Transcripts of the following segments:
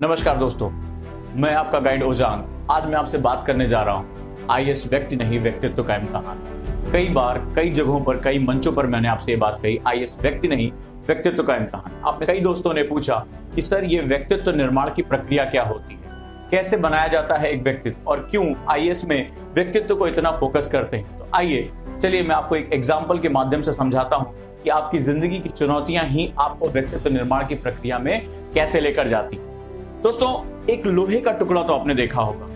नमस्कार दोस्तों, मैं आपका गाइड ओजांग। आज मैं आपसे बात करने जा रहा हूँ आईएएस व्यक्ति नहीं व्यक्तित्व कायम कहानी। कई बार कई जगहों पर कई मंचों पर मैंने आपसे ये बात कही, आईएएस व्यक्ति नहीं व्यक्तित्व कायम कहानी। आपने कई दोस्तों ने पूछा कि सर ये व्यक्तित्व निर्माण की प्रक्रिया क्या होती है, कैसे बनाया जाता है एक व्यक्तित्व और क्यों आईएएस में व्यक्तित्व को इतना फोकस करते हैं। तो आइए चलिए मैं आपको एक एग्जाम्पल के माध्यम से समझाता हूँ कि आपकी जिंदगी की चुनौतियां ही आपको व्यक्तित्व निर्माण की प्रक्रिया में कैसे लेकर जाती हैं। दोस्तों, एक लोहे का टुकड़ा तो आपने देखा होगा,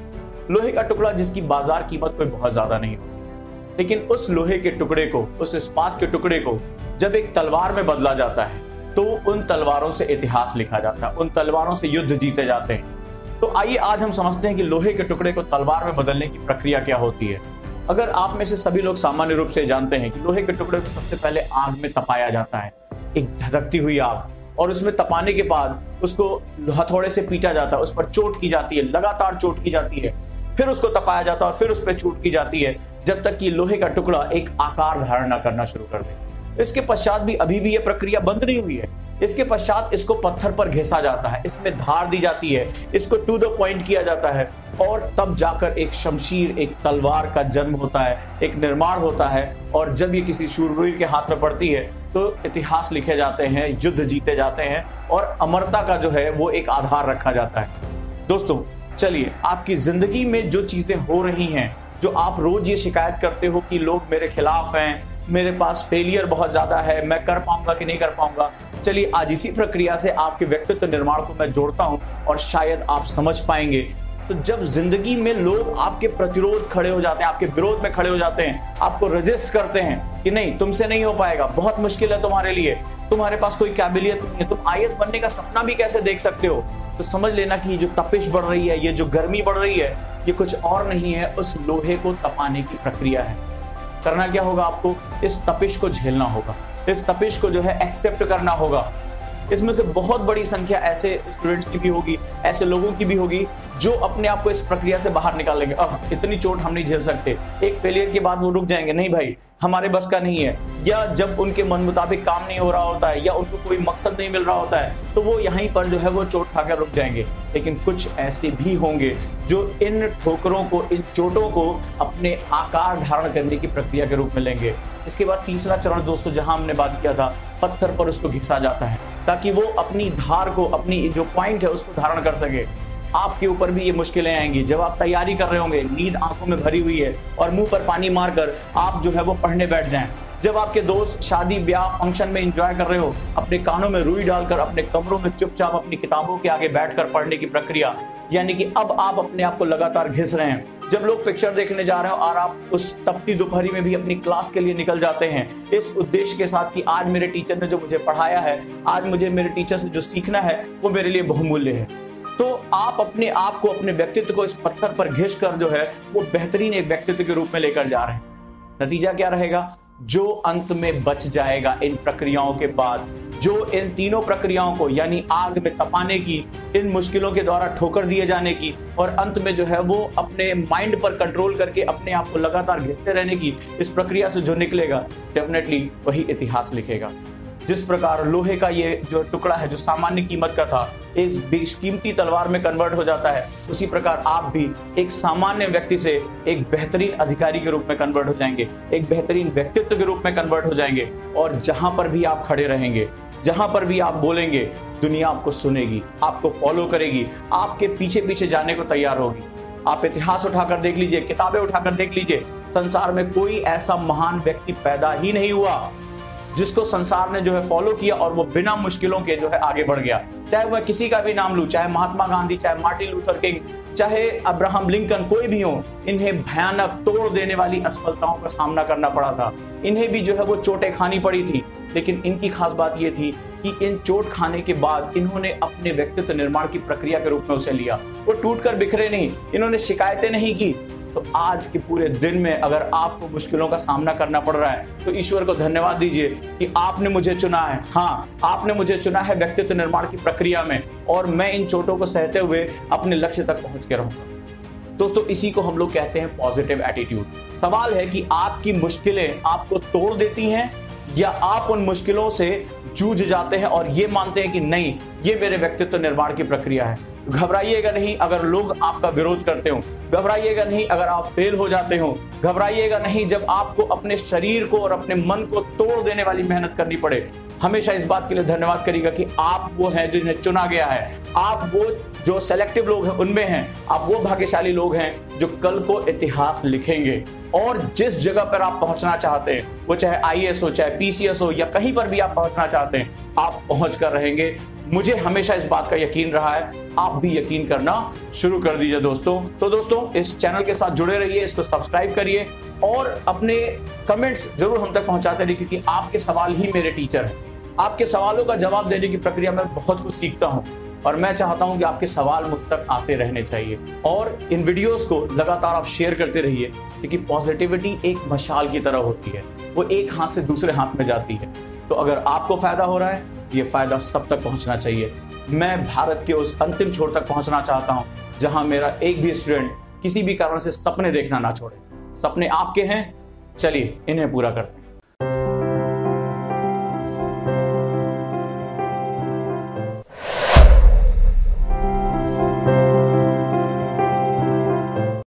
लोहे का टुकड़ा जिसकी बाजार कीमत कोई बहुत ज्यादा नहीं होती, लेकिन उस लोहे के टुकड़े को, उस इस्पात के टुकड़े को जब एक तलवार में बदला जाता है तो उन तलवारों से इतिहास लिखा जाता है, उन तलवारों से युद्ध जीते जाते हैं। तो आइए आज हम समझते हैं कि लोहे के टुकड़े को तलवार में बदलने की प्रक्रिया क्या होती है। अगर आप में से सभी लोग सामान्य रूप से जानते हैं कि लोहे के टुकड़े को सबसे पहले आग में तपाया जाता है, एक धधकती हुई आग, और उसमें तपाने के बाद उसको हथौड़े से पीटा जाता है, उस पर चोट की जाती है, लगातार चोट की जाती है, फिर उसको तपाया जाता है और फिर उस पर चोट की जाती है जब तक कि लोहे का टुकड़ा एक आकार धारण न करना शुरू कर दे। इसके पश्चात भी अभी भी यह प्रक्रिया बंद नहीं हुई है। इसके पश्चात इसको पत्थर पर घिसा जाता है, इसमें धार दी जाती है, इसको टू द पॉइंट किया जाता है और तब जाकर एक शमशीर, एक तलवार का जन्म होता है, एक निर्माण होता है। और जब ये किसी शूरवीर के हाथ में पड़ती है तो इतिहास लिखे जाते हैं, युद्ध जीते जाते हैं और अमरता का जो है वो एक आधार रखा जाता है। दोस्तों चलिए, आपकी जिंदगी में जो चीजें हो रही हैं, जो आप रोज ये शिकायत करते हो कि लोग मेरे खिलाफ हैं, मेरे पास फेलियर बहुत ज्यादा है, मैं कर पाऊंगा कि नहीं कर पाऊंगा, चलिए आज इसी प्रक्रिया से आपके व्यक्तित्व निर्माण को मैं जोड़ता हूं और शायद आप समझ पाएंगे। तो जब जिंदगी में लोग आपके प्रतिरोध खड़े हो जाते हैं, आपके विरोध में खड़े हो जाते हैं, आपको रजिस्ट करते हैं कि नहीं तुमसे नहीं हो पाएगा, बहुत मुश्किल है तुम्हारे लिए, तुम्हारे पास कोई काबिलियत नहीं है, तुम आईएएस बनने का सपना भी कैसे देख सकते हो, तो समझ लेना कि ये जो तपिश बढ़ रही है, ये जो गर्मी बढ़ रही है, ये कुछ और नहीं है, उस लोहे को तपाने की प्रक्रिया है। करना क्या होगा, आपको इस तपिश को झेलना होगा, इस तपिश को जो है एक्सेप्ट करना होगा। इसमें से बहुत बड़ी संख्या ऐसे स्टूडेंट्स की भी होगी, ऐसे लोगों की भी होगी जो अपने आप को इस प्रक्रिया से बाहर निकालेंगे। अब इतनी चोट हम नहीं झेल सकते, एक फेलियर के बाद वो रुक जाएंगे, नहीं भाई हमारे बस का नहीं है, या जब उनके मन मुताबिक काम नहीं हो रहा होता है या उनको कोई मकसद नहीं मिल रहा होता है तो वो यहीं पर जो है वो चोट खाकर रुक जाएंगे। लेकिन कुछ ऐसे भी होंगे जो इन ठोकरों को, इन चोटों को अपने आकार धारण करने की प्रक्रिया के रूप में लेंगे। इसके बाद तीसरा चरण दोस्तों, जहां हमने बात किया था, पत्थर पर उसको घिसा जाता है ताकि वो अपनी धार को, अपनी जो पॉइंट है उसको धारण कर सके। आपके ऊपर भी ये मुश्किलें आएंगी जब आप तैयारी कर रहे होंगे, नींद आंखों में भरी हुई है और मुंह पर पानी मारकर आप जो है वो पढ़ने बैठ जाएं। जब आपके दोस्त शादी ब्याह फंक्शन में एंजॉय कर रहे हो, अपने कानों में रुई डालकर अपने कमरों में चुपचाप अपनी किताबों के आगे बैठकर पढ़ने की प्रक्रिया, यानी कि अब आप अपने आप को लगातार घिस रहे हैं। जब लोग पिक्चर देखने जा रहे हो और आप उस तपती दोपहरी में भी अपनी क्लास के लिए निकल जाते हैं इस उद्देश्य के साथ कि आज मेरे टीचर ने जो मुझे पढ़ाया है, आज मुझे मेरे टीचर से जो सीखना है वो मेरे लिए बहुमूल्य है, तो आप अपने आप को, अपने व्यक्तित्व को इस पत्थर पर घिस कर जो है वो बेहतरीन एक व्यक्तित्व के रूप में लेकर जा रहे हैं। नतीजा क्या रहेगा, जो अंत में बच जाएगा इन प्रक्रियाओं के बाद, जो इन तीनों प्रक्रियाओं को यानी आग में तपाने की, इन मुश्किलों के द्वारा ठोकर दिए जाने की और अंत में जो है वो अपने माइंड पर कंट्रोल करके अपने आप को लगातार घिसते रहने की इस प्रक्रिया से जो निकलेगा, डेफिनेटली वही इतिहास लिखेगा। जिस प्रकार लोहे का ये जो टुकड़ा है जो सामान्य कीमत का था, इस बेशकीमती तलवार में कन्वर्ट हो जाता है, उसी प्रकार आप भी एक सामान्य व्यक्ति से एक बेहतरीन अधिकारी के रूप में कन्वर्ट हो जाएंगे, एक बेहतरीन व्यक्तित्व के रूप में कन्वर्ट हो जाएंगे। और जहां पर भी आप खड़े रहेंगे, जहां पर भी आप बोलेंगे, दुनिया आपको सुनेगी, आपको फॉलो करेगी, आपके पीछे पीछे जाने को तैयार होगी। आप इतिहास उठाकर देख लीजिए, किताबें उठाकर देख लीजिए, संसार में कोई ऐसा महान व्यक्ति पैदा ही नहीं हुआ जिसको संसार ने जो है फॉलो किया और वो बिना मुश्किलों के जो है आगे बढ़ गया। चाहे वह किसी का भी नाम लूं, चाहे महात्मा गांधी, चाहे मार्टिन लूथर किंग, चाहे अब्राहम लिंकन, कोई भी हो, इन्हें भयानक तोड़ देने वाली असफलताओं का सामना करना पड़ा था, इन्हें भी जो है वो चोटें खानी पड़ी थी। लेकिन इनकी खास बात ये थी कि इन चोट खाने के बाद इन्होंने अपने व्यक्तित्व निर्माण की प्रक्रिया के रूप में उसे लिया। वो टूटकर बिखरे नहीं, इन्होंने शिकायतें नहीं की। तो आज के पूरे दिन में अगर आपको मुश्किलों का सामना करना पड़ रहा है तो ईश्वर को धन्यवाद दीजिए कि आपने मुझे चुना है। हाँ, आपने मुझे चुना है व्यक्तित्व निर्माण की प्रक्रिया में और मैं इन चोटों को सहते हुए अपने लक्ष्य तक पहुंच के रहूंगा। दोस्तों इसी को हम लोग कहते हैं पॉजिटिव एटीट्यूड। सवाल है कि आपकी मुश्किलें आपको तोड़ देती हैं या आप उन मुश्किलों से जूझ जाते हैं और ये मानते हैं कि नहीं, ये मेरे व्यक्तित्व निर्माण की प्रक्रिया है। घबराइएगा नहीं अगर लोग आपका विरोध करते हो, घबराइएगा नहीं अगर आप फेल हो जाते हो, घबराइएगा नहीं जब आपको अपने शरीर को और अपने मन को तोड़ देने वाली मेहनत करनी पड़े। हमेशा इस बात के लिए धन्यवाद करिएगा कि आप वो हैं जिन्हें चुना गया है, आप वो जो सेलेक्टिव लोग हैं उनमें हैं, आप वो भाग्यशाली लोग हैं जो कल को इतिहास लिखेंगे। और जिस जगह पर आप पहुंचना चाहते हैं, वो चाहे आईएएस हो, चाहे पीसीएस हो, या कहीं पर भी आप पहुंचना चाहते हैं, आप पहुंच कर रहेंगे। मुझे हमेशा इस बात का यकीन रहा है, आप भी यकीन करना शुरू कर दीजिए दोस्तों। तो दोस्तों, इस चैनल के साथ जुड़े रहिए, इसको सब्सक्राइब करिए और अपने कमेंट्स जरूर हम तक पहुंचाते रहिए, क्योंकि आपके सवाल ही मेरे टीचर हैं। आपके सवालों का जवाब देने की प्रक्रिया में बहुत कुछ सीखता हूं और मैं चाहता हूं कि आपके सवाल मुझ तक आते रहने चाहिए। और इन वीडियोस को लगातार आप शेयर करते रहिए, क्योंकि पॉजिटिविटी एक मशाल की तरह होती है, वो एक हाथ से दूसरे हाथ में जाती है। तो अगर आपको फायदा हो रहा है, ये फायदा सब तक पहुंचना चाहिए। मैं भारत के उस अंतिम छोर तक पहुंचना चाहता हूं जहां मेरा एक भी स्टूडेंट किसी भी कारण से सपने देखना ना छोड़े। सपने आपके हैं, चलिए इन्हें पूरा करते हैं।